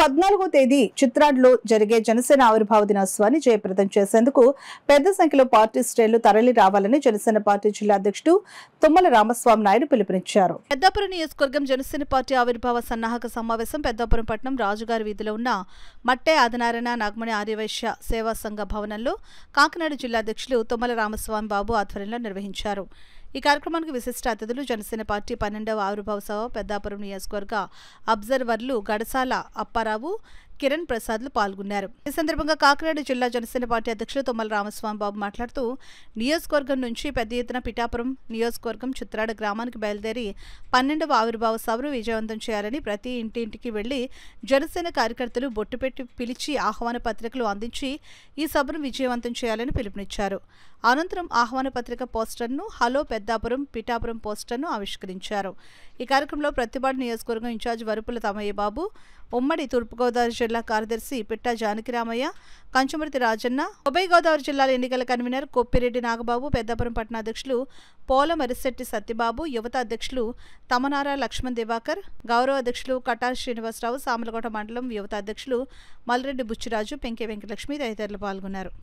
14వ తేదీ చిత్రాడ్లో జరిగే జనసేన ఆవిర్భావ దినోత్సవాన్ని జయప్రదం చేసేందుకు పెద్ద సంఖ్యలో పార్టీ శ్రేణులు తరలి రావాలని జనసేన పార్టీ జిల్లా అధ్యక్షుడు తుమ్మల రామస్వామి నాయుడు పిలుపునిచ్చారు. పెద్దాపురం నియోజకవర్గం జనసేన పార్టీ ఆవిర్భావ సన్నాహక సమావేశం పెద్దాపురం పట్టణం రాజుగారి వీధిలో ఉన్న మట్టే ఆదినారాయణ నాగమణి ఆర్యవైశ్య సేవా సంఘ భవనంలో కాకినాడ జిల్లా అధ్యక్షులు తుమ్మల రామస్వామి బాబు ఆధ్వర్యంలో నిర్వహించారు. ఈ కార్యక్రమానికి విశిష్ట అతిథులు జనసేన పార్టీ 12వ ఆవిర్భావ సభ పెద్దాపురం నియోజకవర్గ అబ్జర్వర్లు గడసాల అప్పారావు, కిరణ్ ప్రసాద్లు పాల్గొన్నారు. ఈ సందర్భంగా కాకినాడ జిల్లా జనసేన పార్టీ అధ్యక్షులు తుమ్మల రామస్వామి బాబు మాట్లాడుతూ నియోజకవర్గం నుంచి పెద్ద ఎత్తున పిఠాపురం నియోజకవర్గం చిత్రాడ గ్రామానికి బయలుదేరి 12వ ఆవిర్భావ సభను విజయవంతం చేయాలని ప్రతి ఇంటింటికి వెళ్లి జనసేన కార్యకర్తలు బొట్టు పెట్టి పిలిచి ఆహ్వాన పత్రికలు అందించి ఈ సభను విజయవంతం చేయాలని పిలుపునిచ్చారు. అనంతరం ఆహ్వాన పత్రిక పోస్టర్ను హలో పెద్దాపురం పిఠాపురం పోస్టర్ను ఆవిష్కరించారు. ఈ కార్యక్రమంలో ప్రతిపాడు నియోజకవర్గం ఇన్ఛార్జ్ వరుపుల తమయ్య బాబు, ఉమ్మడి తూర్పుగోదావరి జిల్లా కార్యదర్శి పిట్టా జానకిరామయ్య, కంచుమర్తి రాజన్న, ఉభయ గోదావరి జిల్లాల ఎన్నికల కన్వీనర్ కొప్పిరెడ్డి నాగబాబు, పెద్దాపురం పట్టణ అధ్యక్షులు పోల మరిశెట్టి సత్యబాబు, యువత అధ్యక్షులు తమనార లక్ష్మణ్ దివాకర్, గౌరవ అధ్యక్షులు కటార్ శ్రీనివాసరావు, సామలకోట మండలం యువత అధ్యక్షులు మల్రెడ్డి బుచ్చిరాజు, పెంకే వెంకటలక్ష్మి తదితరులు పాల్గొన్నారు.